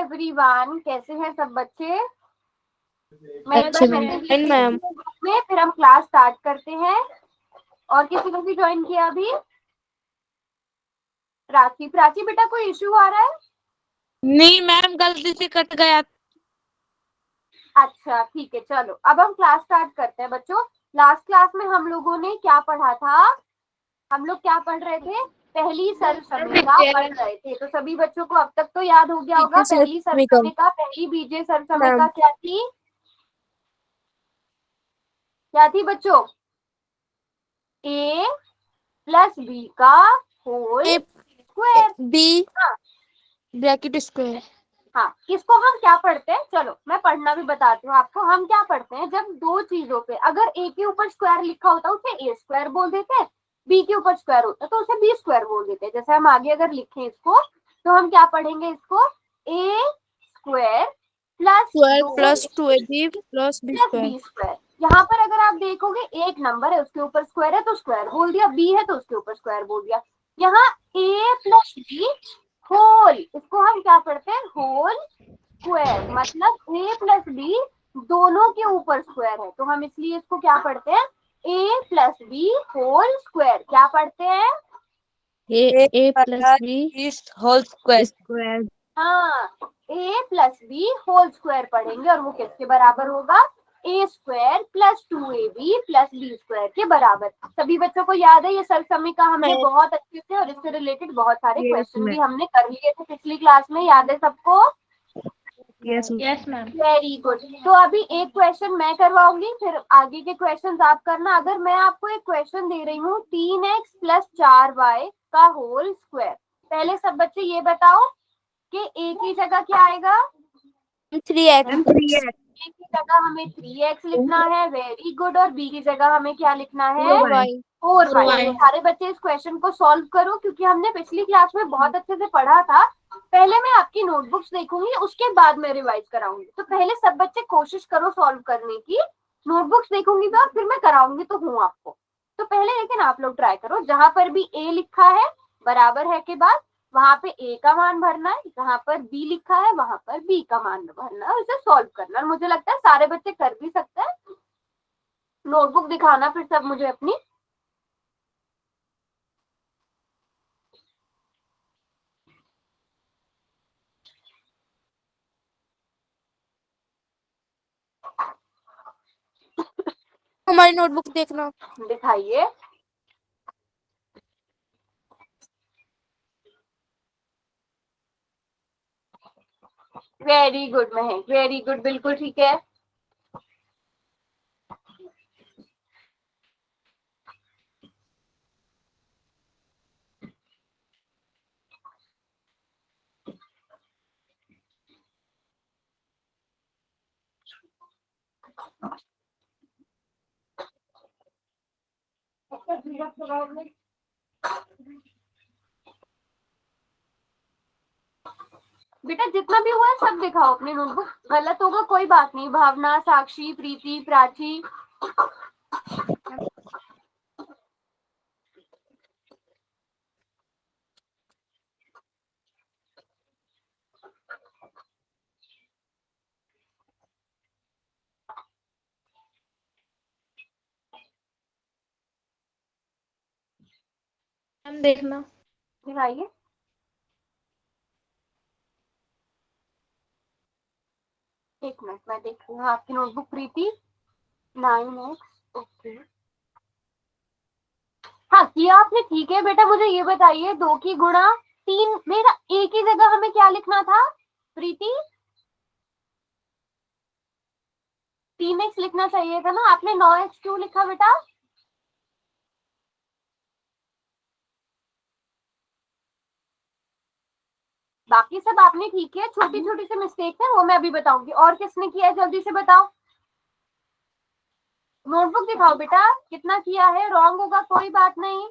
Everyone, कैसे हैं सब बच्चे? अच्छे मैम। में फिर हम क्लास स्टार्ट करते हैं। और किसी ने भी ज्वाइन किया अभी? प्राची बेटा कोई इश्यू आ रहा है? नहीं मैम, गलती से कट गया। अच्छा ठीक है, चलो अब हम क्लास स्टार्ट करते हैं बच्चों। लास्ट क्लास में हम लोगों ने क्या पढ़ा था? हम लोग क्या पढ़ रहे थे? पहली सरसमिका पढ़ रहे थे। तो सभी बच्चों को अब तक तो याद हो गया होगा पहली सरसमिका, पहली बीजे सरसमिका क्या थी बच्चों? a प्लस बी का whole square. B bracket square. हाँ, इसको हम क्या पढ़ते हैं? चलो मैं पढ़ना भी बताती हूँ आपको। हम क्या पढ़ते हैं, जब दो चीजों पे अगर a के ऊपर स्क्वायर लिखा होता है उसे a स्क्वायर बोल देते हैं, b के ऊपर स्क्वायर होता है तो उसे b स्क्वायर बोल देते हैं। जैसे हम आगे अगर लिखें इसको तो हम क्या पढ़ेंगे इसको? a square plus 2ab plus b square. Square. यहाँ पर अगर आप देखोगे एक नंबर है उसके ऊपर स्क्वायर है तो स्क्वायर बोल दिया, बी है तो उसके ऊपर स्क्वायर बोल दिया। यहाँ a प्लस बी होल, इसको हम क्या पढ़ते हैं? होल स्क्वायर, मतलब a प्लस बी दोनों के ऊपर स्क्वायर है तो हम इसलिए इसको क्या पढ़ते हैं? a plus b whole square. क्या पढ़ते हैं? A plus b whole square. हाँ, a plus b whole square पढ़ेंगे और वो किसके बराबर होगा? a square plus 2ab plus b square के बराबर। सभी बच्चों को याद है ये सरसमिका हमने बहुत अच्छे से और इससे रिलेटेड बहुत सारे क्वेश्चन भी हमने कर लिए थे पिछली क्लास में, याद है सबको? Yes ma'am. Very good. तो अभी एक क्वेश्चन मैं करवाऊंगी, फिर आगे के क्वेश्चन आप करना। अगर मैं आपको एक क्वेश्चन दे रही हूँ 3x प्लस 4y का होल स्क्वायर, पहले सब बच्चे ये बताओ कि a की जगह क्या आएगा? 3x। a की जगह हमें 3x लिखना है, वेरी गुड। और b की जगह हमें क्या लिखना है? 4y। तो सारे बच्चे इस क्वेश्चन को सॉल्व करो क्योंकि हमने पिछली क्लास में बहुत अच्छे से पढ़ा था। पहले मैं आपकी नोटबुक्स देखूंगी उसके बाद मैं रिवाइज कराऊंगी, तो पहले सब बच्चे कोशिश करो सॉल्व करने की। नोटबुक्स देखूंगी तो फिर मैं कराऊंगी तो हूँ आपको। तो पहले लेकिन आप लोग ट्राई करो, जहां पर भी a लिखा है बराबर है के बाद वहां पे a का मान भरना है, जहां पर b लिखा है वहां पर b का मान भरना है, उसे सॉल्व करना है। मुझे लगता है सारे बच्चे कर भी सकते हैं। नोटबुक दिखाना फिर सब मुझे अपनी। हमारी नोटबुक देखना। दिखाइए। वेरी गुड महक, वेरी गुड, बिल्कुल ठीक है। बेटा जितना भी हुआ है सब दिखाओ अपनी नोटबुक। गलत होगा कोई बात नहीं। भावना, साक्षी, प्रीति, प्राची। हम देखना। दिखाइए। एक मिनट मैं देख रही हूँ आपकी नोटबुक प्रीति। 9x, okay. हाँ किया आपने, ठीक है बेटा। मुझे ये बताइए 2 की गुणा 3, मेरा a की जगह हमें क्या लिखना था प्रीति? 3x लिखना चाहिए था ना, आपने 9x क्यों लिखा बेटा? बाकी सब आपने ठीक है, छोटी छोटी सी मिस्टेक है वो मैं अभी बताऊंगी। और किसने किया है जल्दी से बताओ। नोटबुक दिखाओ बेटा, कितना किया है। रॉन्ग होगा कोई बात नहीं।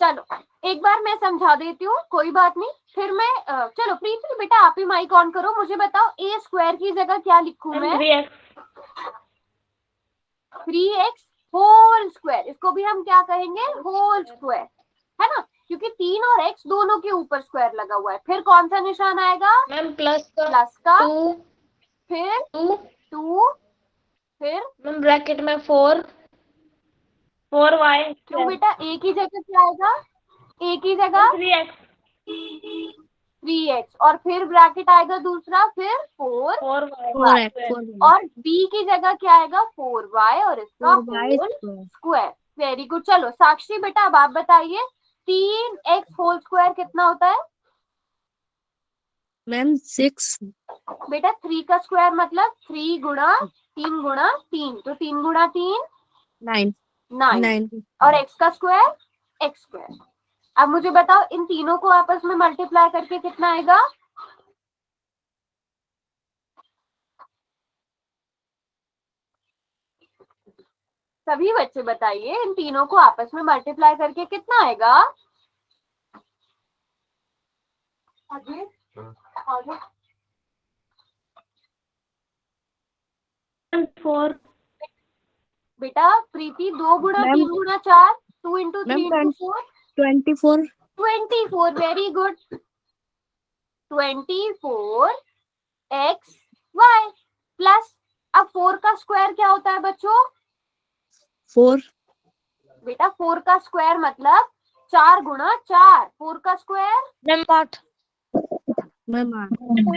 चलो एक बार मैं समझा देती हूँ, कोई बात नहीं। फिर मैं चलो प्रीति बेटा आप ही माइक ऑन करो, मुझे बताओ a स्क्वायर की जगह क्या लिखूं मैं? 3x whole square. इसको भी हम क्या कहेंगे? होल स्क्वायर, है ना। क्योंकि 3 और x दोनों के ऊपर स्क्वायर लगा हुआ है। फिर कौन सा निशान आएगा? मैम प्लस का 2, फिर 2, 2, फिर मैम ब्रैकेट में 4, 4y, क्यों बेटा? एक ही जगह क्या आएगा? एक ही जगह 3x, 3x, और फिर ब्रैकेट आएगा दूसरा, फिर 4 4y, और b की जगह क्या आएगा? 4y और इसका होल स्क्वायर। Very good. चलो साक्षी बेटा अब आप बताइए 3x होल स्क्वायर कितना होता है? मैम 6, बेटा 3 का स्क्वायर मतलब 3 गुणा 3 गुणा 3, तो 3 गुणा 3 9, 9, और x का स्क्वायर x स्क्वायर। अब मुझे बताओ इन तीनों को आपस में मल्टीप्लाई करके कितना आएगा? सभी बच्चे बताइए इन तीनों को आपस में मल्टीप्लाई करके कितना आएगा? आगे आगे 4, बेटा प्रीति 2 गुणा 3 गुणा 4, 2 into 3 into 4, 24, 24। Very good. 24 x y plus, अब 4 का स्क्वायर क्या होता है बच्चों? 4, बेटा 4 का स्क्वायर मतलब 4 गुणा 4, 4 का स्क्वायर मैम 8, मैम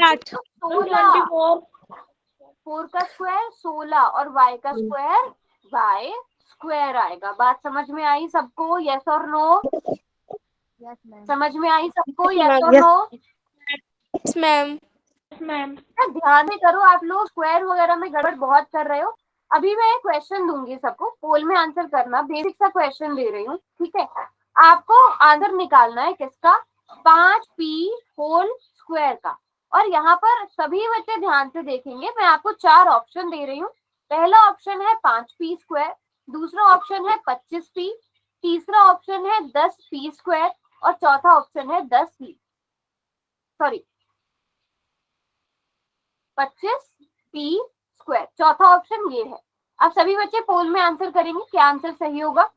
8, 16, 4 का स्क्वायर 16 और y का स्क्वायर y स्क्वायर आएगा। बात समझ में आई सबको? यस और नो? समझ में आई सबको? यस और नो? मैम ध्यान से करो आप लोग, स्क्वायर वगैरह में गड़बड़ बहुत कर रहे हो। अभी मैं एक क्वेश्चन दूंगी सबको, पोल में आंसर करना, बेसिक सा क्वेश्चन दे रही हूँ, ठीक है? आपको आंसर निकालना है किसका? 5p होल स्क्वायर का। और यहाँ पर सभी बच्चे ध्यान से देखेंगे, मैं आपको 4 ऑप्शन दे रही हूँ। पहला ऑप्शन है 5p स्क्वायर, दूसरा ऑप्शन है 25p, तीसरा ऑप्शन है 10p स्क्वायर और चौथा ऑप्शन है 10p, सॉरी 25p स्क्वायर। चौथा ऑप्शन ये है। अब सभी बच्चे पोल में आंसर करेंगे, क्या आंसर सही होगा?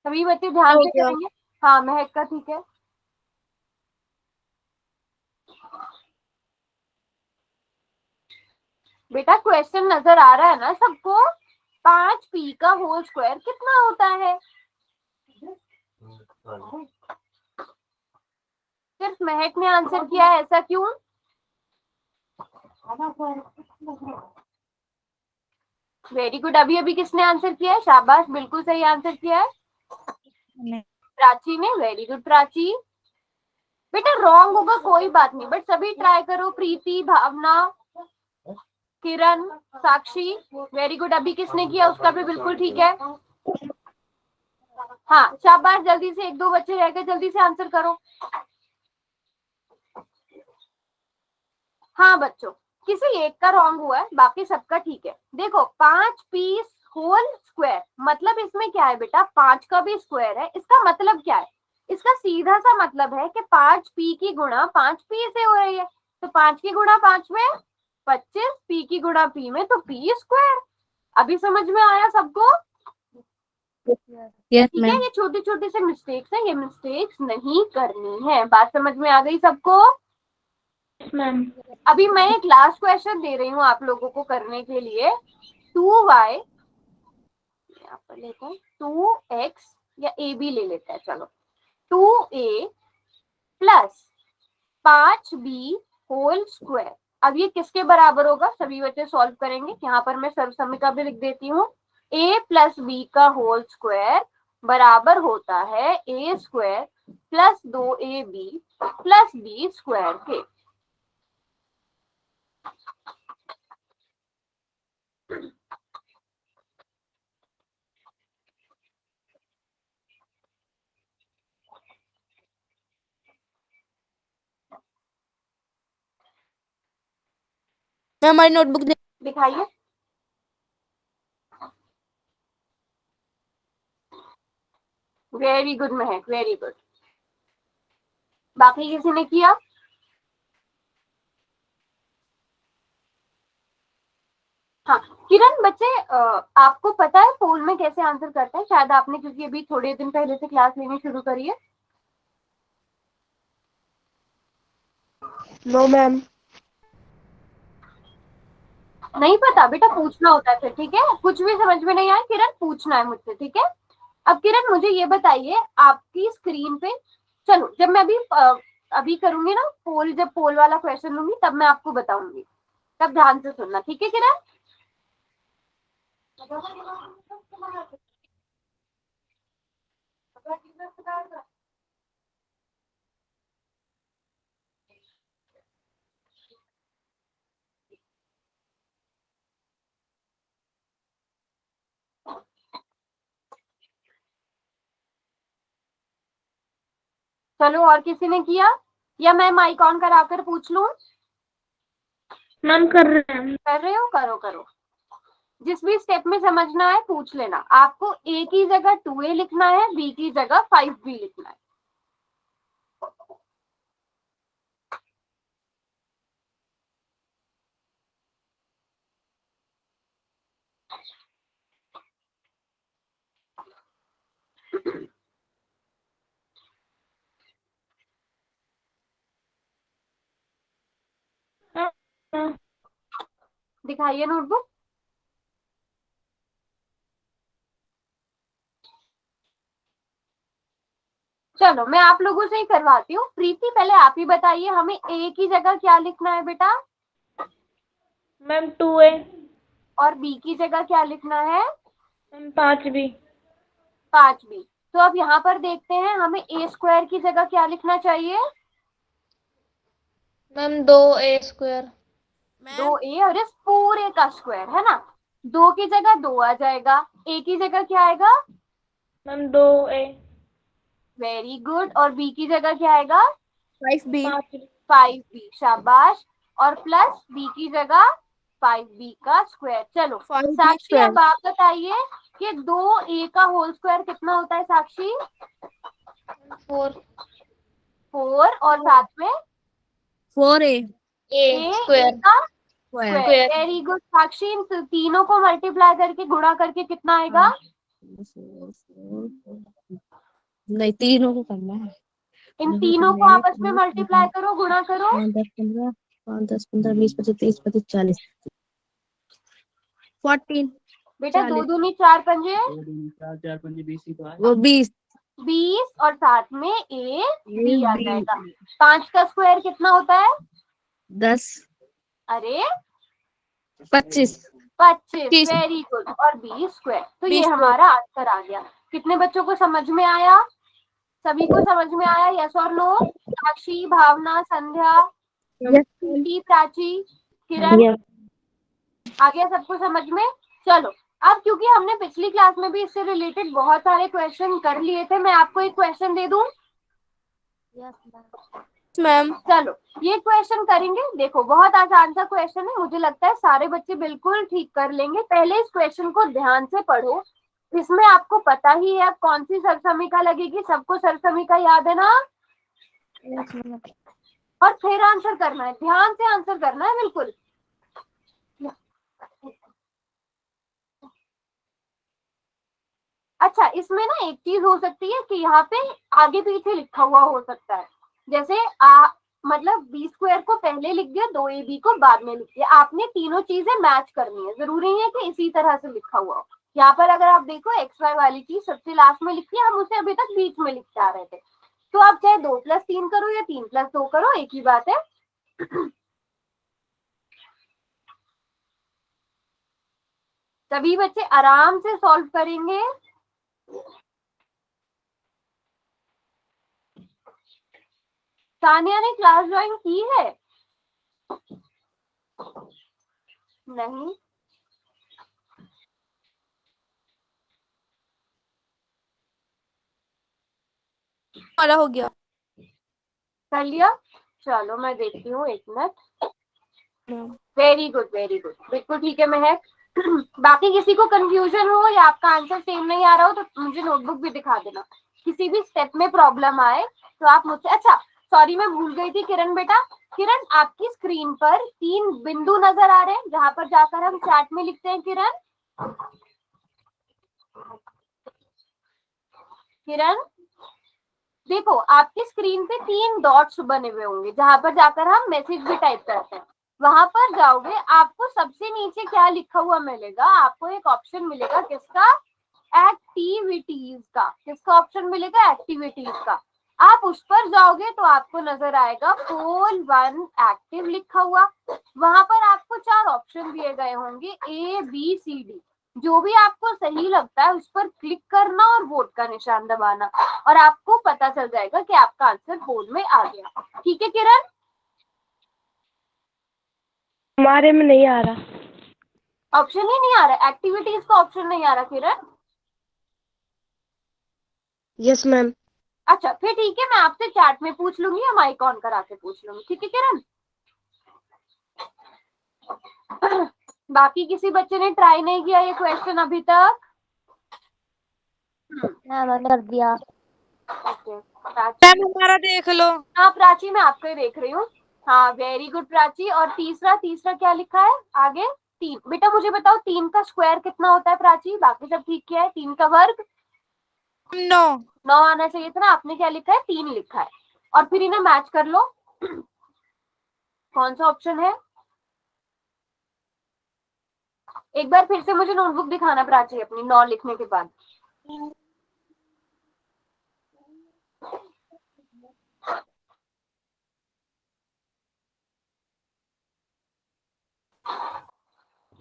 सभी बच्चे ध्यान से करेंगे। हाँ महक का ठीक है। बेटा क्वेश्चन नजर आ रहा है ना सबको? 5p का होल स्क्वायर कितना होता है? सिर्फ महक ने आंसर किया है, ऐसा क्यों? Very good. अभी अभी किसने आंसर किया है? शाबाश, बिल्कुल सही आंसर किया है प्राची ने। Very good Prachi. बेटा रॉन्ग होगा कोई बात नहीं, बट सभी ट्राई करो। प्रीति, भावना, किरण, साक्षी, वेरी गुड। अभी किसने किया उसका भी बिल्कुल ठीक है। हाँ शाबाश, जल्दी से, 1-2 बच्चे रह गए, जल्दी से आंसर करो। हाँ बच्चों, किसी एक का रॉन्ग हुआ है, बाकी सबका ठीक है। देखो 5p होल स्क्वायर मतलब इसमें क्या है बेटा? 5 का भी स्क्वायर है। इसका मतलब क्या है? इसका सीधा सा मतलब है कि 5p की गुणा 5p से हो रही है, तो 5 की गुणा 5 में 25, p की गुणा p में तो p स्क्वायर। अभी समझ में आया सबको? ठीक है, ये छोटी छोटी से मिस्टेक्स है, ये मिस्टेक्स नहीं करनी है। बात समझ में आ गई सबको? मैम अभी मैं एक लास्ट क्वेश्चन दे रही हूँ आप लोगों को करने के लिए। 2y, यहाँ पर लेते हैं 2x, या a भी ले लेते हैं, चलो 2a plus 5b whole square. अब ये किसके बराबर होगा? सभी बच्चे सॉल्व करेंगे। यहाँ पर मैं सर्वसम्मिका भी लिख देती हूँ। a प्लस b का होल स्क्वायर बराबर होता है a square plus 2ab plus b square के। मैं हमारी नोटबुक दिखाइए। वेरी गुड महक, वेरी गुड। बाकी किसी ने किया? हाँ किरण बच्चे, आपको पता है पोल में कैसे आंसर करते हैं? शायद आपने, क्योंकि अभी थोड़े दिन पहले से क्लास लेनी शुरू करी है। No ma'am. नहीं पता बेटा, पूछना होता है फिर, ठीक है? कुछ भी समझ में नहीं आए किरण, पूछना है मुझसे, ठीक है? अब किरण मुझे ये बताइए, आपकी स्क्रीन पे, चलो जब मैं अभी करूंगी ना पोल, जब पोल वाला क्वेश्चन लूंगी तब मैं आपको बताऊंगी, तब ध्यान से सुनना, ठीक है किरण? चलो, और किसी ने किया या मैं माइक ऑन कराकर पूछ लूं? मैम कर रहे हैं। कर रहे हो? करो करो, जिस भी स्टेप में समझना है पूछ लेना। आपको ए की जगह 2a लिखना है, बी की जगह 5b लिखना है। दिखाइए नोटबुक। चलो मैं आप लोगों से ही करवाती हूँ। प्रीति पहले आप ही बताइए, हमें ए की जगह क्या लिखना है बेटा? Ma'am 2a। और बी की जगह क्या लिखना है? Ma'am 5b। 5b। तो अब यहाँ पर देखते हैं, हमें ए स्क्वायर की जगह क्या लिखना चाहिए? Ma'am 2a²। 2a, और इस पूरे का स्क्वायर है ना। 2 की जगह 2 आ जाएगा, ए की जगह क्या आएगा? Ma'am 2a। Very good. और बी की जगह क्या आएगा? 5b। 5b, शाबाश। और प्लस बी की जगह 5b का स्क्वायर। चलो 5b साक्षी, स्क्वायर। अब आप बताइए कि 2a का होल स्क्वायर कितना होता है साक्षी? 4। 4, और साथ में 4a a स्क्वायर। का स्क्वायर। वेरी गुड साक्षी, इन तीनों को मल्टीप्लाई करके, गुणा करके कितना आएगा? नहीं, तीनों को करना है। इन तीनों को आपस में मल्टीप्लाई करो, गुणा करो। 5 10 15 20 25 30 35 40। 14। बेटा 2 दूनी 4 पंजे, वो 20। 20, और साथ में a b आ जाएगा। 5 का स्क्वायर कितना होता है? 10। अरे 25। 25। Very good. और b स्क्वायर, तो ये हमारा आंसर आ गया। कितने बच्चों को समझ में आया? सभी को समझ में आया? यस और नो? साक्षी, भावना, संध्या, प्राची, किरण, आ गया सबको समझ में? चलो अब क्योंकि हमने पिछली क्लास में भी इससे रिलेटेड बहुत सारे क्वेश्चन कर लिए थे, मैं आपको एक क्वेश्चन दे दूं? मैम। चलो ये क्वेश्चन करेंगे। देखो बहुत आसान सा क्वेश्चन है, मुझे लगता है सारे बच्चे बिल्कुल ठीक कर लेंगे। पहले इस क्वेश्चन को ध्यान से पढ़ो। इसमें आपको पता ही है अब कौन सी सरसमिका लगेगी, सबको सरसमिका याद है ना? और फिर आंसर करना है, ध्यान से आंसर करना है बिल्कुल। अच्छा, इसमें ना एक चीज हो सकती है कि यहाँ पे आगे पीछे लिखा हुआ हो सकता है। जैसे मतलब बी स्क्वायर को पहले लिख दिया, 2ab को बाद में लिख दिया। आपने तीनों चीजें मैच करनी है, जरूरी है कि इसी तरह से लिखा हुआ हो। यहाँ पर अगर आप देखो एक्स वाई वाली चीज सबसे लास्ट में लिखी है, हम उसे अभी तक बीच में लिखते आ रहे थे। तो आप चाहे 2 + 3 करो या 3 + 2 करो, एक ही बात है। सभी बच्चे आराम से सॉल्व करेंगे। सानिया ने क्लास ज्वाइन की है? नहीं। वाला हो गया। कर लिया? चलो मैं देखती हूँ, एक minute. Very good, very good, बिल्कुल ठीक है महक। बाकी किसी को कंफ्यूजन हो या आपका आंसर सेम नहीं आ रहा हो तो मुझे नोटबुक भी दिखा देना। किसी भी स्टेप में प्रॉब्लम आए तो आप मुझसे, अच्छा सॉरी मैं भूल गई थी किरण बेटा। किरण आपकी स्क्रीन पर 3 बिंदु नजर आ रहे हैं जहां पर जाकर हम चैट में लिखते हैं। किरण किरण देखो आपकी स्क्रीन पे 3 डॉट्स बने हुए होंगे जहां पर जाकर हम मैसेज भी टाइप करते हैं। वहां पर जाओगे, आपको सबसे नीचे क्या लिखा हुआ मिलेगा? आपको एक ऑप्शन मिलेगा किसका? एक्टिविटीज का। किसका ऑप्शन मिलेगा? एक्टिविटीज का। आप उस पर जाओगे तो आपको नजर आएगा पोल 1 एक्टिव लिखा हुआ। वहां पर आपको 4 ऑप्शन दिए गए होंगे ABCD। जो भी आपको सही लगता है उस पर क्लिक करना और वोट का निशान दबाना, और आपको पता चल जाएगा कि आपका आंसर बोर्ड में आ गया। ठीक है किरण? हमारे में नहीं आ रहा, ऑप्शन ही नहीं आ रहा, एक्टिविटीज का ऑप्शन नहीं आ रहा किरण। Yes ma'am. अच्छा फिर ठीक है, मैं आपसे चैट में पूछ लूंगी या माइक ऑन करा के पूछ लूंगी। ठीक है किरण? बाकी किसी बच्चे ने ट्राई नहीं किया ये क्वेश्चन अभी तक? मैंने कर दिया। ओके मैम हमारा देख लो। हाँ प्राची, मैं आपको ही देख रही हूँ। हाँ वेरी गुड प्राची। और तीसरा तीसरा क्या लिखा है आगे? 3। बेटा मुझे बताओ 3 का स्क्वायर कितना होता है प्राची? बाकी सब ठीक किया है। 3 का वर्ग 9। 9 आना चाहिए था ना, आपने क्या लिखा है? 3 लिखा है। और फिर इन्हें मैच कर लो। कौन सा ऑप्शन है? एक बार फिर से मुझे नोटबुक दिखाना प्राची अपनी 9 लिखने के बाद।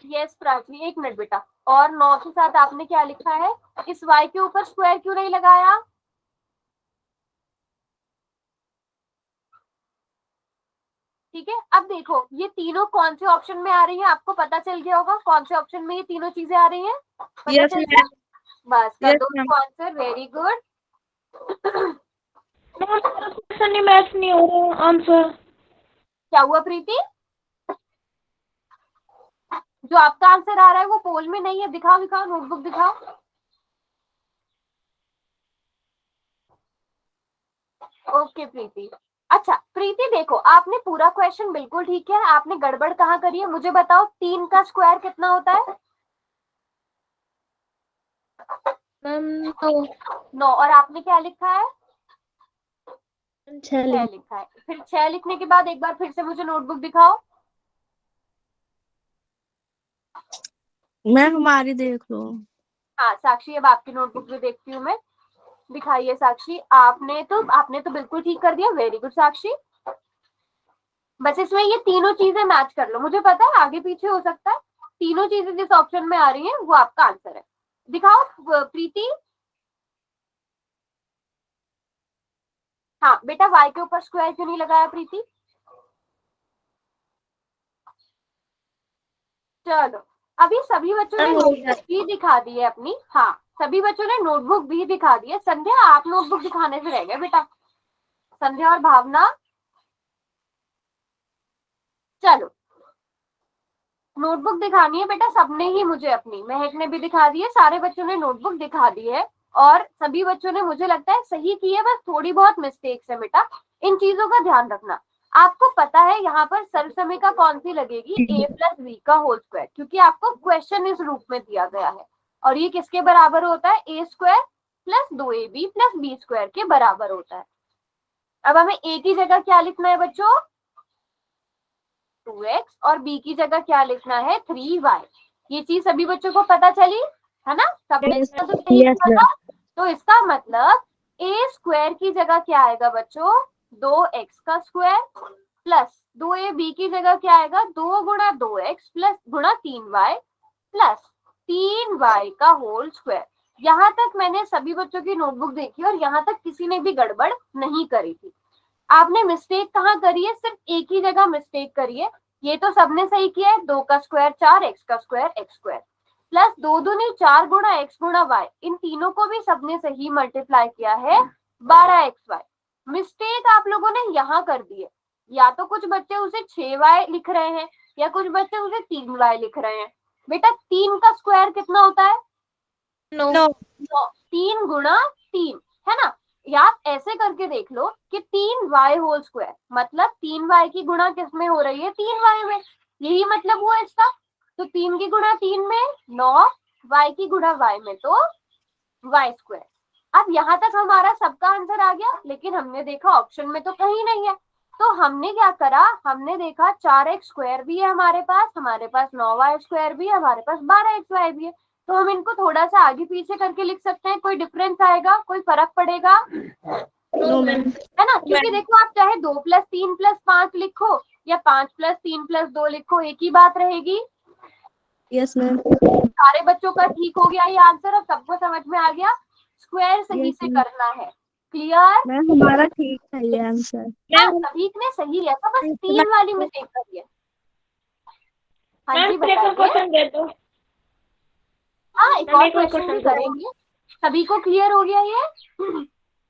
यस प्राची, 1 मिनट बेटा। और 9 के साथ आपने क्या लिखा है? इस y के ऊपर स्क्वायर क्यों नहीं लगाया? ठीक है, अब देखो ये तीनों कौन से ऑप्शन में आ रही है? आपको पता चल गया होगा कौन से ऑप्शन में ये तीनों चीजें आ रही हैं? पता चल गया? बस कर दो आंसर। Very good. क्वेश्चन ही मैच नहीं हो रहा आंसर। क्या हुआ प्रीति? जो आपका आंसर आ रहा है वो पोल में नहीं है। दिखाओ दिखाओ, नोटबुक दिखाओ। ओके प्रीति। अच्छा प्रीति देखो, आपने पूरा क्वेश्चन बिल्कुल ठीक है, आपने गड़बड़ कहाँ करी है मुझे बताओ। 3 का स्क्वायर कितना होता है? मैम 9। और आपने क्या लिखा है? 6 लिखा है। फिर 6 लिखने के बाद एक बार फिर से मुझे नोटबुक दिखाओ। मैं हमारी देख लो। हाँ साक्षी, अब आपकी नोटबुक भी देखती हूँ मैं। दिखाइए साक्षी। आपने तो बिल्कुल ठीक कर दिया। वेरी गुड साक्षी। बस इसमें ये तीनों चीजें मैच कर लो। मुझे पता है आगे पीछे हो सकता है, तीनों चीजें जिस ऑप्शन में आ रही हैं वो आपका आंसर है। दिखाओ प्रीति। हाँ बेटा, y के ऊपर स्क्वायर क्यों नहीं लगाया प्रीति? चलो अभी सभी बच्चों ने नोटबुक भी दिखा दी है अपनी। हाँ सभी बच्चों ने नोटबुक भी दिखा दी है। संध्या आप नोटबुक दिखाने से रह गए बेटा। संध्या और भावना, चलो नोटबुक दिखानी है बेटा सबने ही मुझे अपनी। महक ने भी दिखा दी है, सारे बच्चों ने नोटबुक दिखा दी है। और सभी बच्चों ने मुझे लगता है सही की है, बस थोड़ी बहुत मिस्टेक्स है बेटा। इन चीजों का ध्यान रखना। आपको पता है यहाँ पर सर्वसमीका कौन सी लगेगी? a + b का होल स्क्वायर, क्योंकि आपको क्वेश्चन इस रूप में दिया गया है। और ये किसके बराबर होता है? a² + 2ab + b² के बराबर होता है। अब हमें a की जगह क्या लिखना है बच्चों? 2x। और b की जगह क्या लिखना है? 3y। ये चीज सभी बच्चों को पता चली है ना? सबने तो सही किया था। तो इसका मतलब a² की जगह क्या आएगा बच्चों? 2x का स्क्वायर प्लस 2ab की जगह क्या आएगा? 2 × 2x plus × 3y plus 3y का होल स्क्वायर। यहाँ तक मैंने सभी बच्चों की नोटबुक देखी और यहाँ तक किसी ने भी गड़बड़ नहीं करी थी। आपने मिस्टेक कहाँ करी है? सिर्फ एक ही जगह मिस्टेक करी है। ये तो सबने सही किया है। 2 का स्क्वायर 4, x का स्क्वायर x² प्लस 2 दूनी 4 × x × y। इन तीनों को भी सबने सही मल्टीप्लाई किया है 12xy। मिस्टेक आप लोगों ने यहाँ कर दी है। या तो कुछ बच्चे उसे 6y लिख रहे हैं या कुछ बच्चे उसे 3y लिख रहे हैं। बेटा 3 का स्क्वायर कितना होता है? 9। 3 × 3 है ना? या आप ऐसे करके देख लो कि 3y होल स्क्वायर, मतलब 3y की गुणा किस में हो रही है, 3y में, यही मतलब हुआ इसका। तो 3 की गुणा 3 में 9, y की गुणा y में तो y स्क्वायर। अब यहाँ तक हमारा सबका आंसर आ गया, लेकिन हमने देखा ऑप्शन में तो कहीं नहीं है। तो हमने क्या करा, हमने देखा 4x स्क्वायर भी है हमारे पास 9y स्क्वायर भी है, हमारे पास 12xy भी है। तो हम इनको थोड़ा सा आगे पीछे करके लिख सकते हैं, कोई डिफरेंस आएगा, कोई फर्क पड़ेगा, नो मैम। है ना? क्योंकि देखो आप चाहे 2 + 3 + 5 लिखो या 5 + 3 + 2 लिखो, एक ही बात रहेगी। Yes ma'am. सारे बच्चों का ठीक हो गया ये आंसर, अब सबको समझ में आ गया, स्क्वायर सही Yes, से ma'am. करना है। क्लियर? मैम हमारा ठीक था ये आंसर। हाँ, सभी ने सही लिया था, बस 3 वाली मिस्टेक करी है। हाँ जी बताइए। हाँ, एक और क्वेश्चन भी करेंगे। सभी को क्लियर हो गया ये?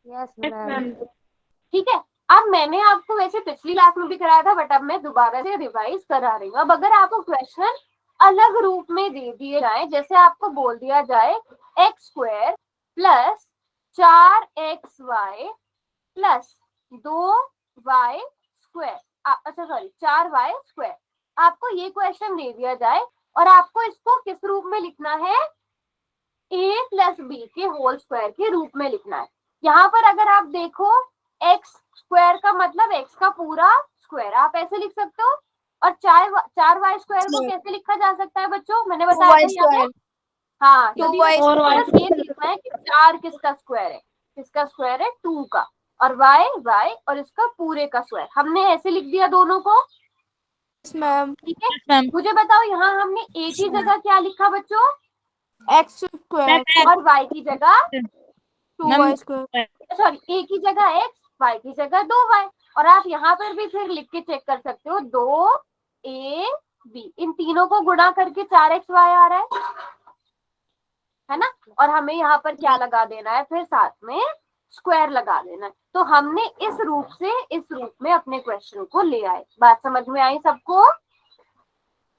Yes ma'am. ठीक है। अब मैंने आपको वैसे पिछली क्लास में भी कराया था, बट अब मैं दोबारा से रिवाइज करा रही हूँ। अब अगर आपको क्वेश्चन अलग रूप में दे दिए जाए, जैसे आपको बोल दिया जाए x² + 4xy + 2y², अच्छा सॉरी 4y², आपको ये क्वेश्चन दे दिया जाए और आपको इसको किस रूप में लिखना है, a + b के होल स्क्वायर के रूप में लिखना है। यहाँ पर अगर आप देखो x² का मतलब x का पूरा स्क्वायर, आप ऐसे लिख सकते हो। और 4y² को कैसे लिखा जा सकता है बच्चों, मैंने बताया था यहाँ पे। हाँ, सभी बच्चों को बस ये लिखना है कि 4 किसका स्क्वायर है, किसका स्क्वायर है 2 का, और y और इसका पूरे का स्क्वायर। हमने ऐसे लिख दिया दोनों को, मैम। ठीक है। मुझे बताओ यहाँ हमने a की जगह क्या लिखा बच्चों, x² और y की जगह 2y²। सॉरी, a की जगह x, y की जगह 2y। और आप यहाँ पर भी फिर लिख के चेक कर सकते हो, 2ab, इन तीनों को गुणा करके 4xy आ रहा है ना। और हमें यहाँ पर क्या लगा देना है, फिर साथ में स्क्वायर लगा देना है। तो हमने इस रूप में अपने क्वेश्चन को ले आए। बात समझ में आई सबको?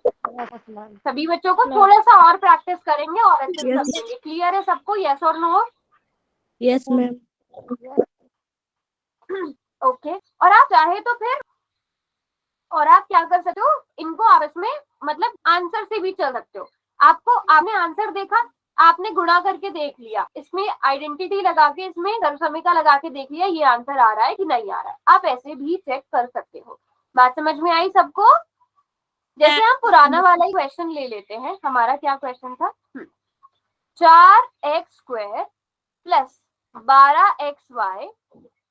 सभी बच्चों को थोड़ा सा और प्रैक्टिस करेंगे और अच्छे से समझेंगे। क्लियर है सबको? यस और नो? Yes ma'am. ओके। और आप चाहे तो फिर, और आप क्या कर सकते हो, इनको आपस में मतलब आंसर से भी चल सकते हो। आपने आंसर देखा, आपने गुणा करके देख लिया, इसमें आइडेंटिटी लगा के, इसमें सर्वसमीका लगा के देख लिया, ये आंसर आ रहा है कि नहीं आ रहा है। आप ऐसे भी चेक कर सकते हो। बात समझ में आई सबको? जैसे हम पुराना वाला ही क्वेश्चन ले लेते हैं। हमारा क्या क्वेश्चन था, 4x² + 12xy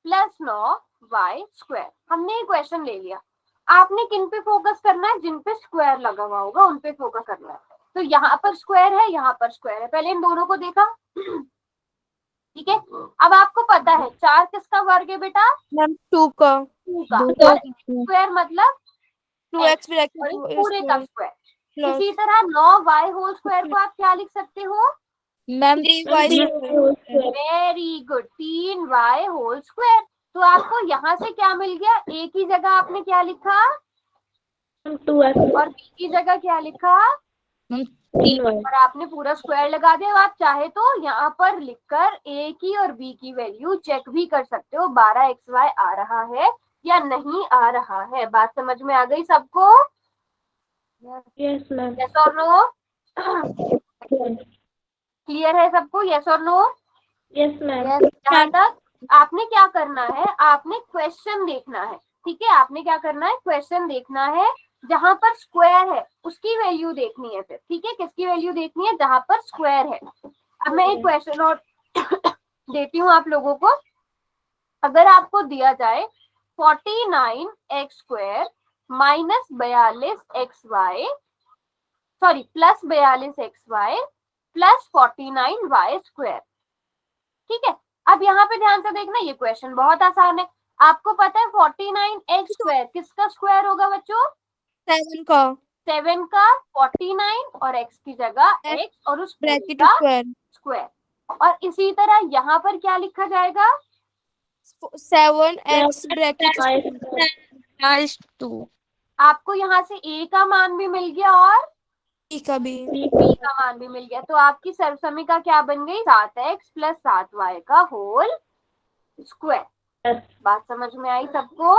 + 9y²। हमने ये क्वेश्चन ले लिया। आपने किन पे फोकस करना है, जिन पे स्क्वायर लगा हुआ होगा उन पे फोकस करना है। तो यहाँ पर स्क्वायर है, यहाँ पर स्क्वायर है, पहले इन दोनों को देखा, ठीक है। अब आपको पता है 4 किसका वर्ग है बेटा, मैम 2 का। 2 का, और स्क्वायर मतलब 2x और इस पूरे का स्क्वायर। प्लस इसी तरह 9y होल स्क्वायर को आप क्या लिख सकते हो, ma'am 3y²। Very good, 3y whole square. तो आपको यहाँ से क्या मिल गया, a की जगह आपने क्या लिखा, 2x, और b की जगह क्या लिखा, 3y, और आपने पूरा स्क्वायर लगा दिया। आप चाहे तो यहाँ पर लिखकर a की और b की वैल्यू चेक भी कर सकते हो, 12xy आ रहा है या नहीं आ रहा है। बात समझ में आ गई सबको? Yes ma'am. यस और नो? क्लियर है सबको? यस और नो? Yes ma'am. यहाँ तक आपने क्या करना है, आपने क्वेश्चन देखना है, ठीक है। आपने क्या करना है, क्वेश्चन देखना है, जहां पर स्क्वायर है उसकी वैल्यू देखनी है फिर, ठीक है। किसकी वैल्यू देखनी है, जहां पर स्क्वायर है। अब मैं एक क्वेश्चन और देती हूँ आप लोगों को। अगर आपको दिया जाए 49x² - 42xy, sorry +42xy + 49y², ठीक है। अब यहाँ पे ध्यान से देखना, ये क्वेश्चन बहुत आसान है। आपको पता है 49x² किसका स्क्वायर होगा बच्चों, 7 का। 7 का 49, और x की जगह x और उस ब्रैकेट का स्क्वायर। स्क्वायर। और इसी तरह यहाँ पर क्या लिखा जाएगा, 7x ब्रैकेट 2। आपको यहाँ से a का मान भी मिल गया और b का भी मान भी मिल गया। तो आपकी सर्वसमीका क्या बन गई, 7x + 7y का होल स्क्वायर। बात समझ में आई सबको?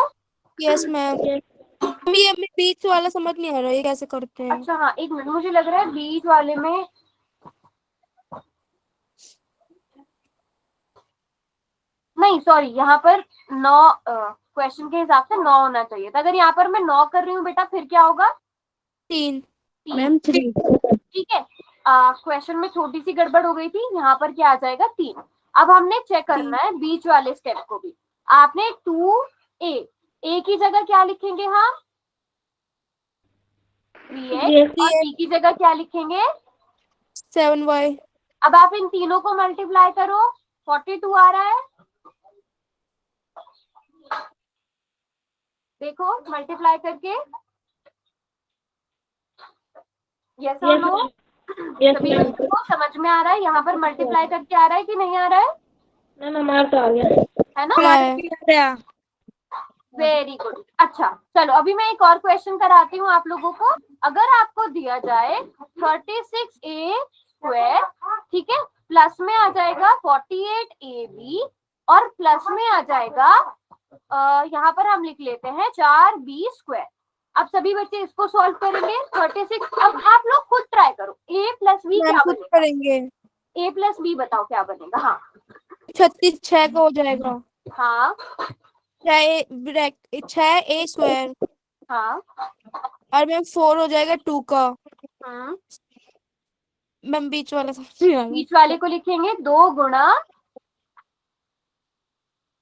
Yes ma'am. ये हमें बीच वाला समझ नहीं आ रहा, ये कैसे करते हैं? अच्छा हाँ, एक मिनट, मुझे लग रहा है बीच वाले में नहीं, सॉरी, यहाँ पर 9 क्वेश्चन के हिसाब से 9 होना चाहिए था। अगर यहाँ पर मैं 9 कर रही हूँ बेटा, फिर क्या होगा? 3। मैम 3। ठीक है, क्वेश्चन में छोटी सी गड़बड़ हो गई थी, यहाँ पर क्या आ जाएगा? 3। अब हमने चेक करना है बीच वाले स्टेप को भी। आपने 2a की जगह क्या लिखेंगे हम? 3x। और b की जगह क्या लिखेंगे? 7y। अब आप इन तीनों को मल्टीप्लाई करो, 42 आ रहा है। देखो मल्टीप्लाई करके, यस और नो? सभी बच्चों को समझ में आ रहा है? यहाँ पर मल्टीप्लाई करके आ रहा है कि नहीं आ रहा है? मैम हमारा तो आ गया है ना? Very good. अच्छा चलो, अभी मैं एक और क्वेश्चन कराती हूँ आप लोगों को। अगर आपको दिया जाए 36a², ठीक है, प्लस में आ जाएगा 48ab, और प्लस में आ जाएगा यहाँ पर हम लिख लेते हैं 4b²। अब सभी बच्चे इसको सॉल्व करेंगे। 36, अब आप लोग खुद ट्राई करो, a प्लस b क्या बनेगा? करेंगे। a प्लस b बताओ क्या बनेगा? हाँ 36 6 का हो जाएगा। हाँ 6a²। हाँ। और मैम 4 हो जाएगा 2 का। मैम बीच वाला समझ नहीं आ रहा। बीच वाले को लिखेंगे 2 गुणा,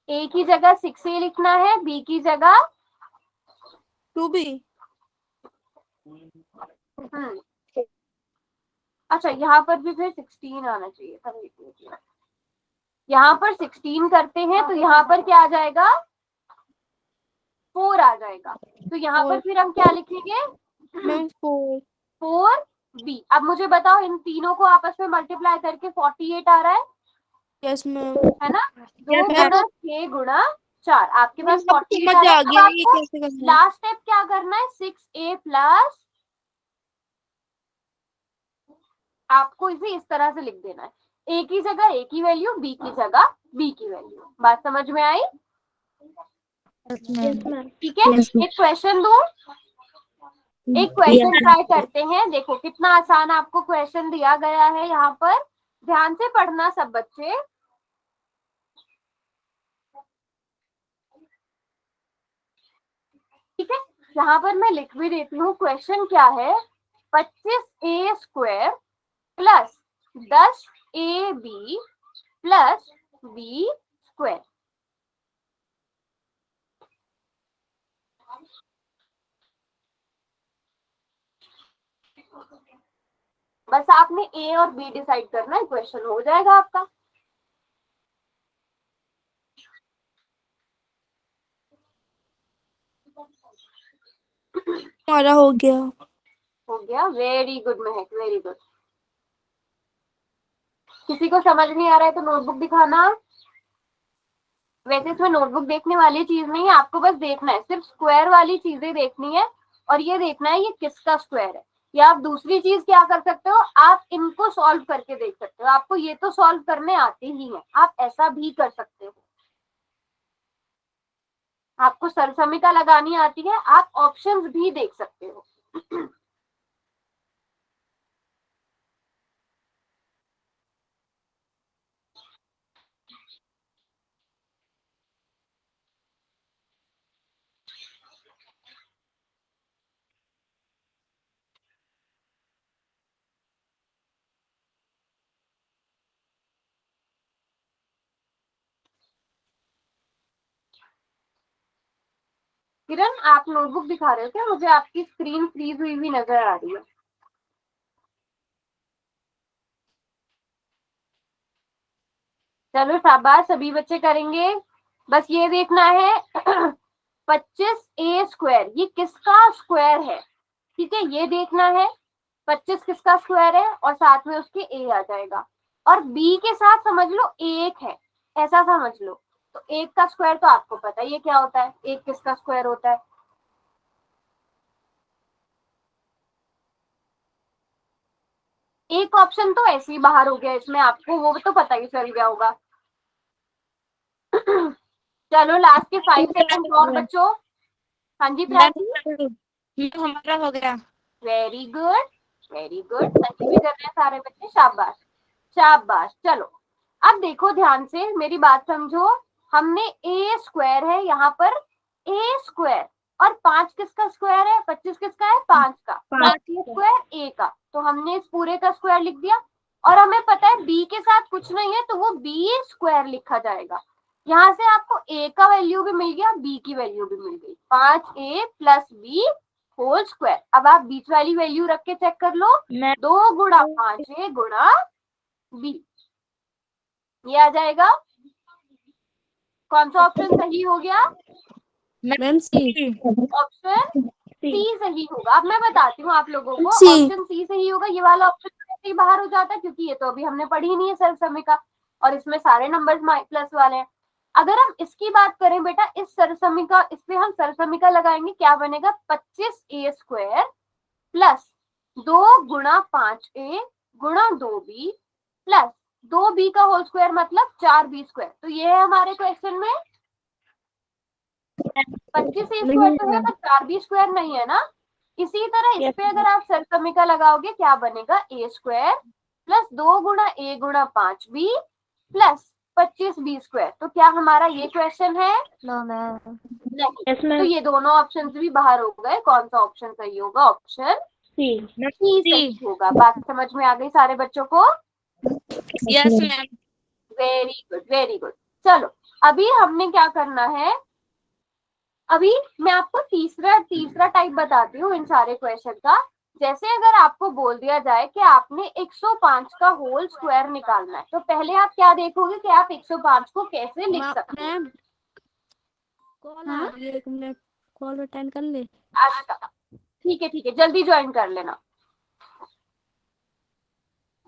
a की जगह 6a लिखना है, b की जगह 2b। अच्छा यहाँ पर भी फिर 16 आना चाहिए था। यहाँ पर 16 करते हैं तो यहाँ पर क्या आ जाएगा? 4 आ जाएगा। तो यहाँ पर फिर हम क्या लिखेंगे? Ma'am 4b। अब मुझे बताओ, इन तीनों को आपस में मल्टीप्लाई करके 48 आ रहा है? Yes ma'am. है ना? 2 गुणा 6 गुणा 4, आपके पास 48 समझ आ रहा आ है। अब गया ये आपको कैसे करना है। लास्ट स्टेप क्या करना है? 6a प्लस, आपको इसे इस तरह से लिख देना है, a की जगह a की वैल्यू, b की जगह b की वैल्यू। बात समझ में आई? ठीक है, एक क्वेश्चन दूं, एक क्वेश्चन ट्राई करते हैं। देखो कितना आसान आपको क्वेश्चन दिया गया है। यहाँ पर ध्यान से पढ़ना सब बच्चे। ठीक है, यहाँ पर मैं लिख भी देती हूँ क्वेश्चन क्या है। 25a² plus 10ab plus b²। बस आपने ए और बी डिसाइड करना है, क्वेश्चन हो जाएगा आपका। हमारा हो गया। हो गया, वेरी गुड महक, वेरी गुड। किसी को समझ नहीं आ रहा है तो नोटबुक दिखाना। वैसे इसमें नोटबुक देखने वाली चीज नहीं है, आपको बस देखना है, सिर्फ स्क्वायर वाली चीजें देखनी है, और ये देखना है ये किसका स्क्वायर है। या आप दूसरी चीज क्या कर सकते हो, आप इनको सॉल्व करके देख सकते हो। आपको ये तो सॉल्व करने आते ही है, आप ऐसा भी कर सकते हो। आपको सरसमिता लगानी आती है, आप ऑप्शंस भी देख सकते हो। किरण, आप नोटबुक दिखा रहे हो क्या? मुझे आपकी स्क्रीन फ्रीज हुई हुई नजर आ रही है। चलो शाबाश, सभी बच्चे करेंगे। बस ये देखना है 25a², ये किसका स्क्वायर है? ठीक है, ये देखना है 25 किसका स्क्वायर है, और साथ में उसके a आ जाएगा। और b के साथ समझ लो 1 है, ऐसा समझ लो। तो 1 का स्क्वायर तो आपको पता है ये क्या होता है, 1 किसका स्क्वायर होता है? एक ऑप्शन तो ऐसे ही बाहर हो गया इसमें, आपको वो तो पता ही चल गया होगा। चलो लास्ट के 5 सेकंड और बच्चों। हाँ जी प्राची। हमारा हो गया। वेरी गुड, वेरी गुड, सही भी कर रहे हैं सारे बच्चे, शाबाश शाबाश। चलो अब देखो ध्यान से, मेरी बात समझो। हमने ए स्क्वायर है यहाँ पर, ए स्क्वायर, और 5 किसका स्क्वायर है, 25 किसका है, 5 का, प्लस स्क्वायर ए का, तो हमने इस पूरे का स्क्वायर लिख दिया। और हमें पता है बी के साथ कुछ नहीं है, तो वो बी स्क्वायर लिखा जाएगा। यहाँ से आपको ए का वैल्यू भी मिल गया, बी की वैल्यू भी मिल गई, 5a plus b whole square. अब आप बीच वाली वैल्यू रख के चेक कर लो, 2 गुणा 5a गुणा बी, ये आ जाएगा। कौन सा ऑप्शन सही हो गया? मैम सी। ऑप्शन सी सही होगा। अब मैं बताती हूँ आप लोगों को, सी। ऑप्शन सी सही होगा। ये वाला ऑप्शन ऐसे ही बाहर हो जाता है, क्योंकि ये तो अभी हमने पढ़ी ही नहीं है सरल समीकरण, और इसमें सारे नंबर्स प्लस वाले हैं। अगर हम इसकी बात करें बेटा, इस सरल समीकरण, इस पे हम सरल समीकरण लगाएंगे, क्या बनेगा, 25a स्क्वायर प्लस 2 गुणा 5a गुणा 2b प्लस 2b का होल स्क्वायर मतलब 4b स्क्वायर। तो ये है हमारे क्वेश्चन में 25a स्क्वायर तो है, पर 4b स्क्वायर नहीं है ना। इसी तरह इस पे अगर आप सरल समीकरण लगाओगे, क्या बनेगा, a स्क्वायर प्लस 2 गुणा a गुणा 5b प्लस 25b स्क्वायर। तो क्या हमारा ये क्वेश्चन है? नहीं। तो ये दोनों ऑप्शन भी बाहर हो गए। कौन सा ऑप्शन सही होगा? ऑप्शन सी सही होगा। बात समझ में आ गई सारे बच्चों को? Yes ma'am. Very good, very good. चलो अभी हमने क्या करना है, अभी मैं आपको तीसरा टाइप बताती हूँ इन सारे क्वेश्चन का। जैसे अगर आपको बोल दिया जाए कि आपने 105 का होल स्क्वायर निकालना है, तो पहले आप क्या देखोगे कि आप 105 को कैसे लिख सकते हैं। कॉल आ रही है, एक मिनट, कॉल अटेंड कर ले। अच्छा ठीक है, जल्दी ज्वाइन कर लेना।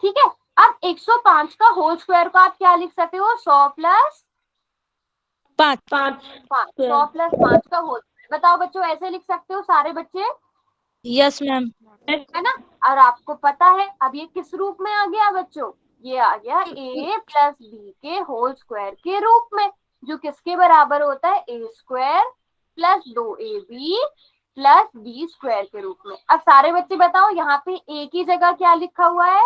ठीक है, अब 105 का होल स्क्वायर को आप क्या लिख सकते हो, 100 प्लस 5 100 प्लस 5 का होल। बताओ बच्चों, ऐसे लिख सकते हो सारे बच्चे? Yes ma'am. है ना। और आपको पता है अब ये किस रूप में आ गया बच्चों, ये आ गया a प्लस बी के होल स्क्वायर के रूप में, जो किसके बराबर होता है, a square plus 2ab plus b square के रूप में। अब सारे बच्चे बताओ, यहाँ पे a की जगह क्या लिखा हुआ है,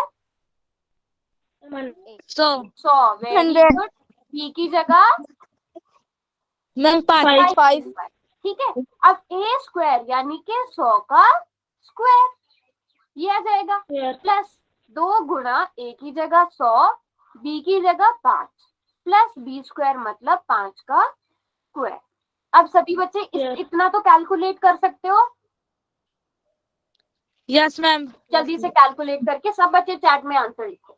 100। Very good. बी की जगह मैम 5। ठीक है। अब a स्क्वायर यानी कि 100 का स्क्वायर, ये आ जाएगा, प्लस 2 गुणा a की जगह 100, b की जगह 5 प्लस b स्क्वायर मतलब 5 का स्क्वायर। अब सभी बच्चे इतना तो कैलकुलेट कर सकते हो? Yes ma'am. जल्दी से कैलकुलेट करके सब बच्चे चैट में आंसर लिखो।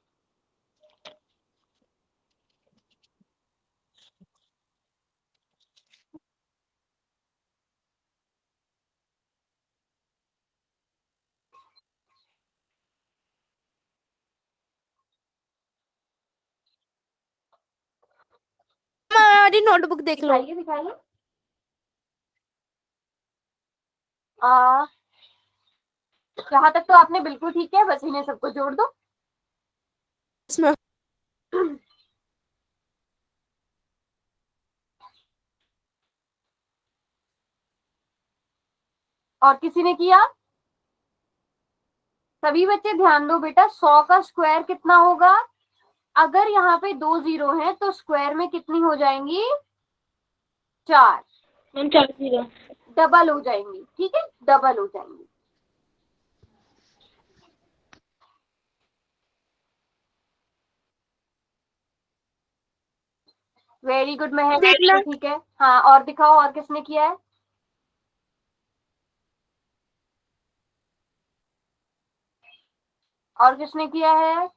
हमारी नोटबुक देख लो। दिखाइए। यहाँ तक तो आपने बिल्कुल ठीक है, बस इन्हें सबको जोड़ दो। और किसी ने किया? सभी बच्चे ध्यान दो बेटा, 100 का स्क्वायर कितना होगा, अगर यहाँ पे 2 जीरो है तो स्क्वायर में कितनी हो जाएंगी, 4। 4 0 डबल हो जाएंगी। ठीक है, डबल हो जाएंगी। वेरी गुड महक, ठीक है। हाँ और दिखाओ, और किसने किया है? और किसने किया है?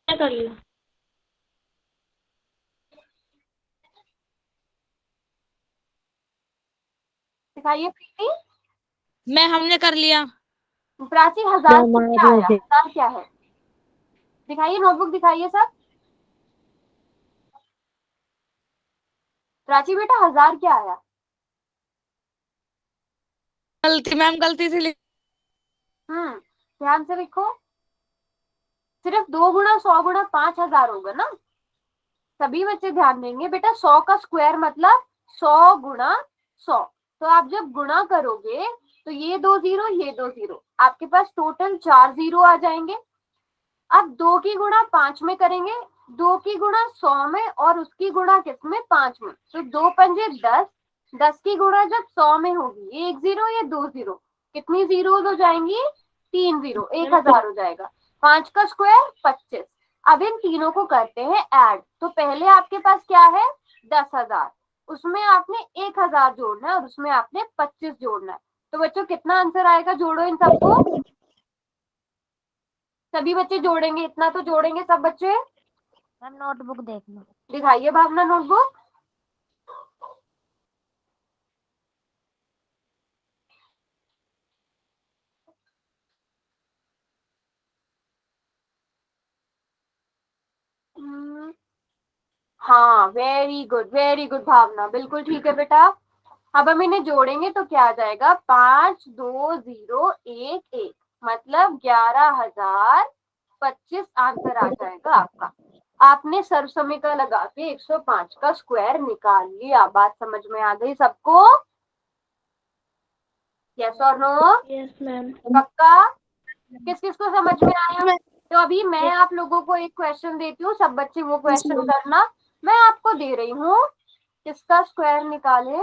कर लिया। दिखाइए प्रीति। मैं हमने कर लिया। प्राची 1000 क्या आया, 1000 क्या है? दिखाइए, नोटबुक दिखाइए सब। प्राची बेटा 1000 क्या आया? गलती मैम, गलती से लिख। ध्यान से लिखो। सिर्फ 2 गुणा 100 गुणा 5000 होगा ना। सभी बच्चे ध्यान देंगे बेटा, 100 का स्क्वायर मतलब 100 गुणा 100। तो आप जब गुणा करोगे तो ये 2 जीरो, ये 2 जीरो, आपके पास टोटल 4 जीरो आ जाएंगे। अब 2 की गुणा 5 में करेंगे, 2 की गुणा 100 में और उसकी गुणा किसमें, 5 में। तो 2 पंजे 10, 10 की गुणा जब 100 में होगी, ये 1 जीरो, ये 2 जीरो, कितनी जीरो हो जाएंगी, 3 जीरो, 1000 हो जाएगा। 5 का स्क्वायर 25। अब इन तीनों को करते हैं ऐड। तो पहले आपके पास क्या है, 10,000, उसमें आपने 1000 जोड़ना है और उसमें आपने 25 जोड़ना है। तो बच्चों कितना आंसर आएगा, जोड़ो इन सबको। सभी बच्चे जोड़ेंगे, इतना तो जोड़ेंगे सब बच्चे। मैम नोटबुक देख लो। दिखाइए भावना नोटबुक। हाँ, वेरी गुड भावना, बिल्कुल ठीक है बेटा। अब हम इन्हें जोड़ेंगे तो क्या आ जाएगा, 5201 मतलब 11,025 आंसर आ जाएगा आपका। आपने सर्वसमीकरण लगा के 105 का स्क्वायर निकाल लिया। बात समझ में आ गई सबको, यस और नो? Yes ma'am. पक्का? किस किस को समझ में आया? तो अभी मैं आप लोगों को एक क्वेश्चन देती हूँ, सब बच्चे वो क्वेश्चन करना। मैं आपको दे रही हूँ, किसका स्क्वायर निकाले,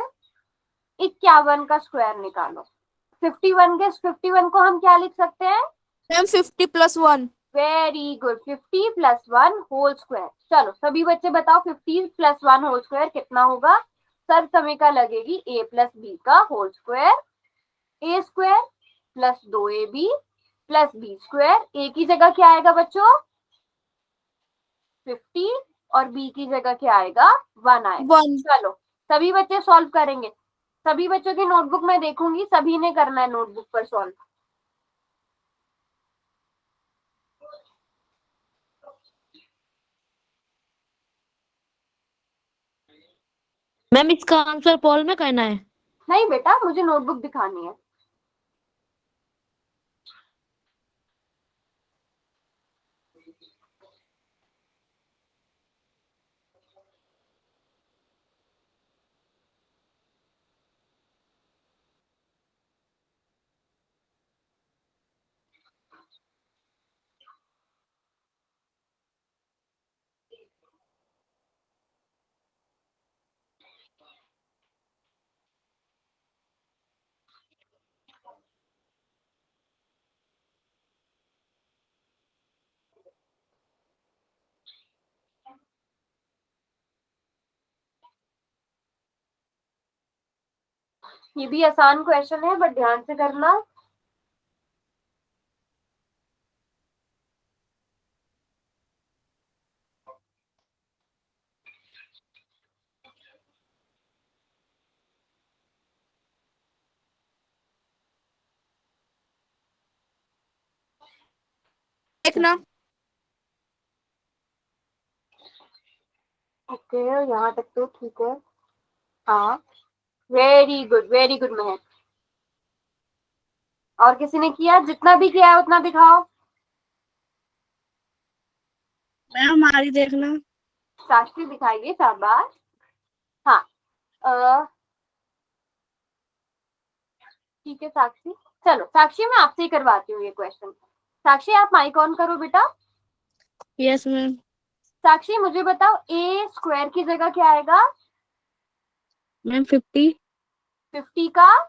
51 का स्क्वायर निकालो। 51 के 51 को हम क्या लिख सकते हैं, ma'am 50 + 1। Very good, 50 + 1 whole square. चलो सभी बच्चे बताओ 50 + 1 होल स्क्वायर कितना होगा। सर समीकरण लगेगी a + b का whole square, a square plus 2ab plus b square. a की जगह क्या आएगा बच्चों, 50 और b की जगह क्या आएगा, 1 आएगा। चलो सभी बच्चे सॉल्व करेंगे। सभी बच्चों की नोटबुक में देखूंगी, सभी ने करना है नोटबुक पर सॉल्व। मैम इसका आंसर पोल में करना है। नहीं बेटा, मुझे नोटबुक दिखानी है। ये भी आसान क्वेश्चन है, बट ध्यान से करना। देखना। ओके, यहाँ तक तो ठीक है। हाँ, वेरी गुड महक। और किसी ने किया, जितना भी किया है उतना दिखाओ। मैम हमारी देखना। साक्षी दिखाइए, शाबाश। हाँ, ठीक है साक्षी। चलो साक्षी, मैं आपसे ही करवाती हूँ ये क्वेश्चन। साक्षी आप माइक ऑन करो बेटा। Yes ma'am. साक्षी मुझे बताओ, ए स्क्वायर की जगह क्या आएगा, मैम 50 50 का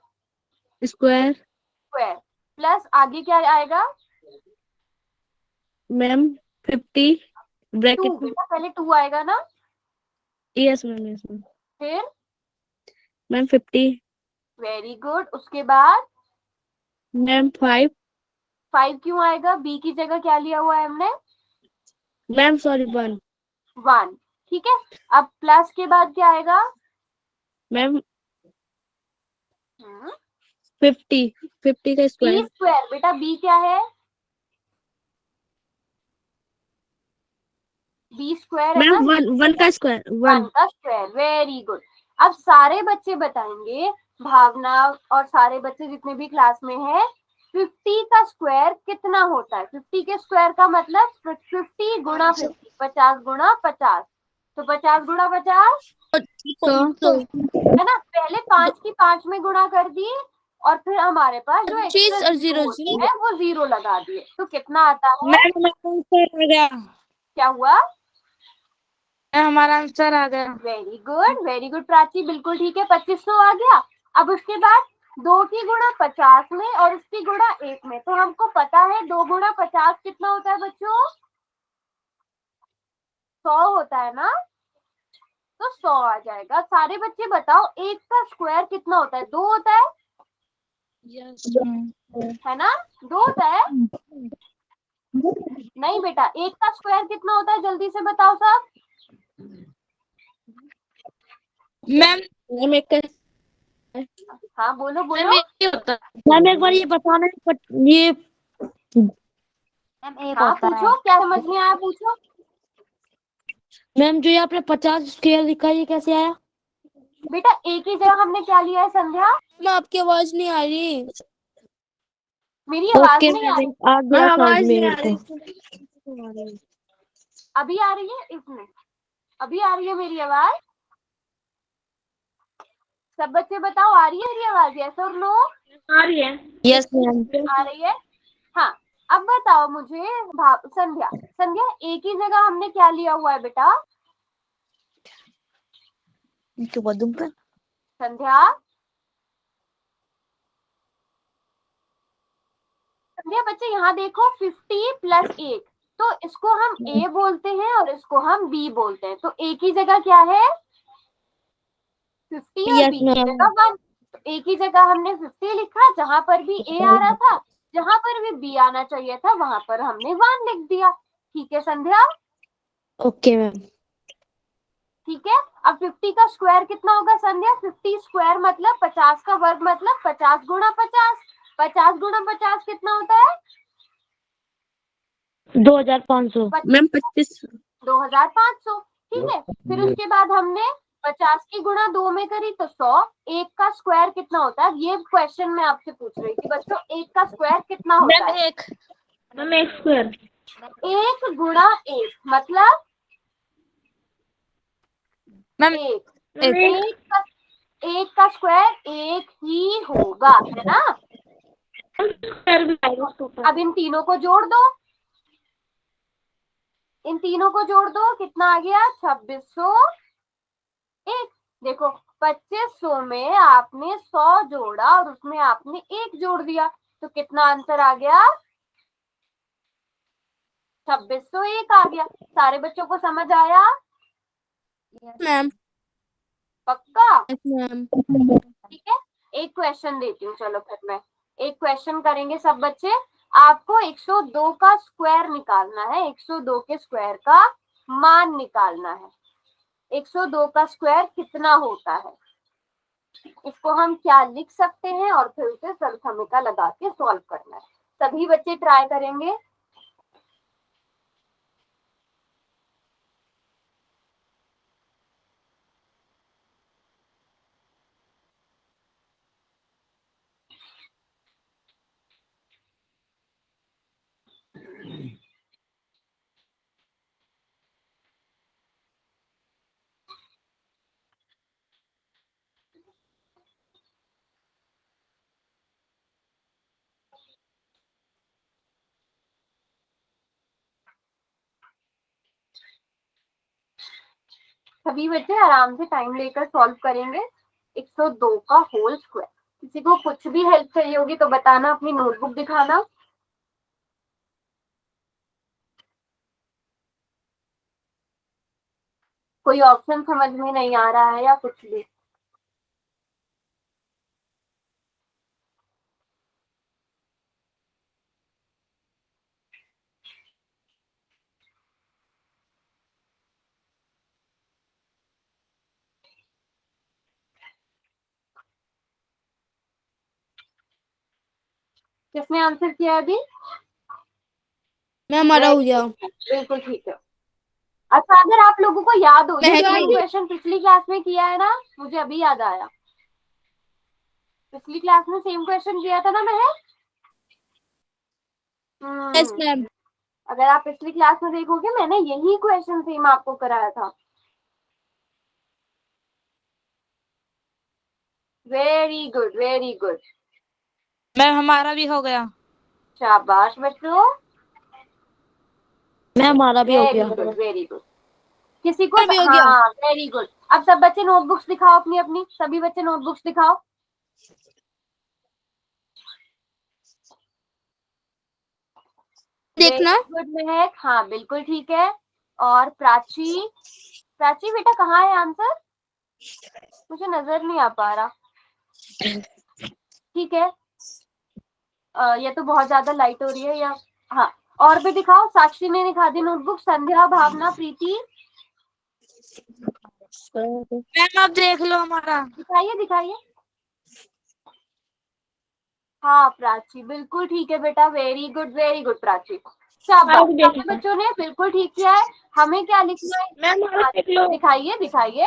स्क्वायर। स्क्वायर प्लस आगे क्या आएगा, मैम 50 2 ब्रैकेट में। बेटा, पहले 2 आएगा ना, यस मैम यस मैम। फिर मैम 50। वेरी गुड, उसके बाद मैम 5। 5 क्यों आएगा, बी की जगह क्या लिया हुआ है हमने, मैम सॉरी 1। 1। ठीक है, अब प्लस के बाद क्या आएगा, मैम 50 का बी स्क्वायर। स्क्वायर। बेटा बी क्या है, बी स्क्वायर है ना, मैम 1 का स्क्वायर 1 1। का स्क्वायर। Very good. अब सारे बच्चे बताएंगे, भावना और सारे बच्चे जितने भी क्लास में हैं, 50 का स्क्वायर कितना होता है? 50 के स्क्वायर का मतलब 50 गुणा 50, 50 गुणा 50, तो 50 गुणा 50 है ना। पहले 5 की 5 में गुणा कर दिए और फिर हमारे पास जो एक्स्ट्रा 25 और जीरो 0 होते हैं वो जीरो लगा दिए, तो कितना आता है? मैम आंसर आ गया, क्या हुआ? हमारा आंसर आ गया। वेरी गुड प्राची, बिल्कुल ठीक है, 2500 आ गया। अब उसके बाद 2 की गुणा 50 में और उसकी गुणा 1 में, तो हमको पता है 2 गुणा 50 कितना होता है बच्चों? 100 होता है ना, तो 100 आ जाएगा। सारे बच्चे बताओ 1 का स्क्वायर कितना होता है? 2 होता है ना, 2 होता है। नहीं बेटा, 1 का स्क्वायर कितना होता है? जल्दी से बताओ सब। मैम एक हाँ बोलो बोलो। मैम एक बार ये बताना, ये हाँ पूछो, क्या समझ में आया पूछो। मैम जो ये आपने 50 स्क्वायर लिखा है, ये कैसे आया? बेटा एक ही जगह हमने क्या लिया है संध्या? मैं आपकी आवाज नहीं आ रही। मेरी आवाज ओके नहीं आ रही? आ गया समझ में मेरे को। अभी आ रही है? इसमें अभी आ रही है मेरी आवाज? सब बच्चे बताओ, आ रही है मेरी आवाज? यस और नो? आ रही है। Yes ma'am. आ रही है। हाँ, अब बताओ मुझे संध्या, संध्या एक ही जगह हमने क्या लिया हुआ है बेटा? तो बदूं का संध्या, संध्या बच्चे यहाँ देखो, 50 प्लस 1, तो इसको हम ए बोलते हैं और इसको हम बी बोलते हैं, तो एक ही जगह क्या है? 50 और यस बी की मैम। जगह 1, तो एक ही जगह हमने 50 लिखा, जहां पर भी ए आ रहा था, जहां पर भी बी आना चाहिए था वहां पर हमने 1 लिख दिया। ठीक है संध्या? Okay ma'am. ठीक है। अब 50 का स्क्वायर कितना होगा संध्या? 50 स्क्वायर मतलब 50 का वर्ग, मतलब 50 गुणा 50, 50 गुणा 50 कितना होता है? 2500 मैम। 25 2500। ठीक है, फिर उसके बाद हमने 50 की गुणा 2 में करी तो 100। 1 का स्क्वायर कितना होता है? ये क्वेश्चन मैं आपसे पूछ रही थी बच्चों, 1 का स्क्वायर कितना होता है? मैम एक स्क्वायर 1 गुणा 1 मतलब मैम 1। एक का स्क्वायर 1 ही होगा, है ना। अब इन तीनों को जोड़ दो, इन तीनों को जोड़ दो, कितना आ गया? 2601। देखो 2500 में आपने 100 जोड़ा और उसमें आपने 1 जोड़ दिया, तो कितना आंसर आ गया? 2601 आ गया। सारे बच्चों को समझ आया? मैम। पक्का? मैम। ठीक है, एक क्वेश्चन देती हूँ, चलो फिर मैं एक क्वेश्चन करेंगे सब बच्चे। आपको 102 का स्क्वायर निकालना है, 102 के स्क्वायर का मान निकालना है। 102 का स्क्वायर कितना होता है? इसको हम क्या लिख सकते हैं और फिर उसे सरसमिका लगा के सॉल्व करना है। सभी बच्चे ट्राई करेंगे। सभी बच्चे आराम से टाइम लेकर सॉल्व करेंगे 102 का होल स्क्वायर। किसी को कुछ भी हेल्प चाहिए होगी तो बताना, अपनी नोटबुक दिखाना। कोई ऑप्शन समझ में नहीं आ रहा है या कुछ भी? किसने आंसर किया अभी? मैं हमारा हो गया। बिल्कुल ठीक है। अच्छा, अगर आप लोगों को याद हो, मैं ये हेल्प क्वेश्चन पिछली क्लास में किया है ना, मुझे अभी याद आया, पिछली क्लास में सेम क्वेश्चन किया था ना मैं। Yes ma'am. अगर आप पिछली क्लास में देखोगे मैंने यही क्वेश्चन सेम आपको कराया था। Very good very good. Ma'am हमारा भी हो गया। शाबाश बच्चों, मैम हमारा भी हो वेरी गया। Good very good. किसी को भी हो गया। हाँ वेरी गुड। अब सब बच्चे नोटबुक्स दिखाओ अपनी अपनी, सभी बच्चे नोटबुक्स दिखाओ। देखना। गुड महक, हाँ बिल्कुल ठीक है। और प्राची, प्राची बेटा कहाँ है आंसर? मुझे नजर नहीं आ पा रहा। ठीक है, ये तो बहुत ज्यादा लाइट हो रही है या हाँ। और भी दिखाओ, साक्षी ने दिखा दी नोटबुक, संध्या, भावना, प्रीति मैम आप देख लो हमारा। दिखाइए दिखाइए। हाँ प्राची बिल्कुल ठीक है बेटा, वेरी गुड प्राची। शाबाश, सभी बच्चों ने बिल्कुल ठीक किया है। हमें क्या लिखना है? मैम दिखाइए दिखाइए।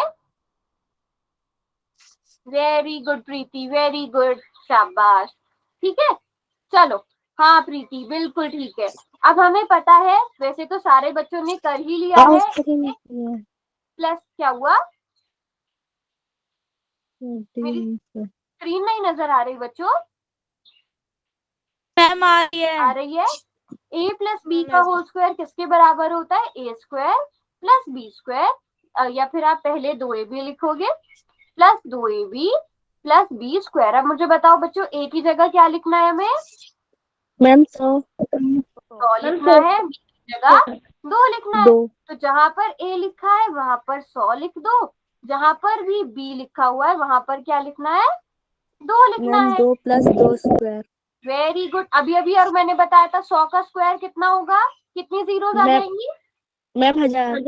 वेरी गुड प्रीति, वेरी गुड, शाबाश। ठीक है, चलो। हाँ प्रीति बिल्कुल ठीक है। अब हमें पता है, वैसे तो सारे बच्चों ने कर ही लिया है। प्लस क्या हुआ? मेरी स्क्रीन नहीं नजर आ रही बच्चों? मैम आ रही है। आ रही है। a प्लस बी का होल स्क्वायर किसके बराबर होता है? ए स्क्वायर प्लस बी स्क्वायर, या फिर आप पहले 2ab लिखोगे plus 2ab plus b square. अब मुझे बताओ बच्चों, a की जगह क्या लिखना है हमें? मैम 100 लिखना है, b की जगह 2 लिखना है। 2 तो जहां पर a लिखा है वहां पर 100 लिख दो, जहां पर भी b लिखा हुआ है वहां पर क्या लिखना है? 2 लिखना मैम है। 2 + 2 स्क्वायर। Very good. अभी अभी और मैंने बताया था 100 का स्क्वायर कितना होगा? कितनी जीरोज आ मैम जाएंगी? मैम 1000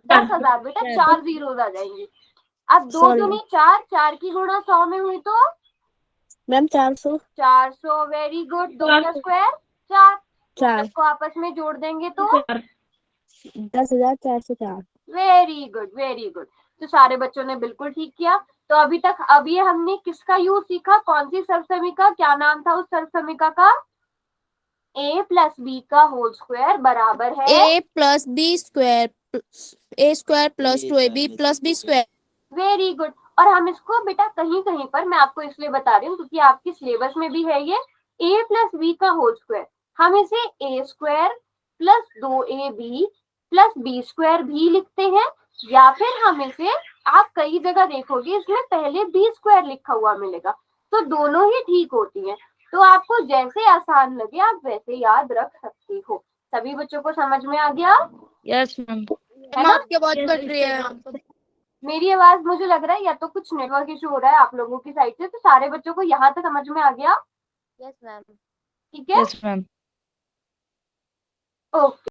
10,000 बेटा, 4 जीरोज आ जाएंगी। अब 2 सॉरी दूनी 4, 4 की गुणा 100 में हुई तो मैम 400 400। Very good. 2 का स्क्वायर 4, 4 सबको आपस में जोड़ देंगे तो 10,404। Very good very good. तो सारे बच्चों ने बिल्कुल ठीक किया। तो अभी तक अभी हमने किसका यूज सीखा? कौन सी सर्वसमीका, क्या नाम था उस सर्वसमीका का? a प्लस बी का होल स्क्वायर बराबर है a + b square a² + 2ab + b square. Very good. और हम इसको बेटा कहीं कहीं पर, मैं आपको इसलिए बता रही हूँ क्योंकि आपकी सिलेबस में भी है ये, a प्लस बी का होल स्क्वायर, हम इसे a square plus 2ab plus b square भी लिखते हैं, या फिर हम इसे, आप कई जगह देखोगे इसमें पहले बी स्क्वायर लिखा हुआ मिलेगा, तो दोनों ही ठीक होती हैं। तो आपको जैसे आसान लगे आप वैसे याद रख सकती हो। सभी बच्चों को समझ में आ गया? Yes ma'am. है ना? आपकी आवाज कट रही है। मेरी आवाज, मुझे लग रहा है या तो कुछ नेटवर्क इशू हो रहा है आप लोगों की साइड से। तो सारे बच्चों को यहाँ तक समझ में आ गया? Yes ma'am. ठीक है, यस मैम। ओके।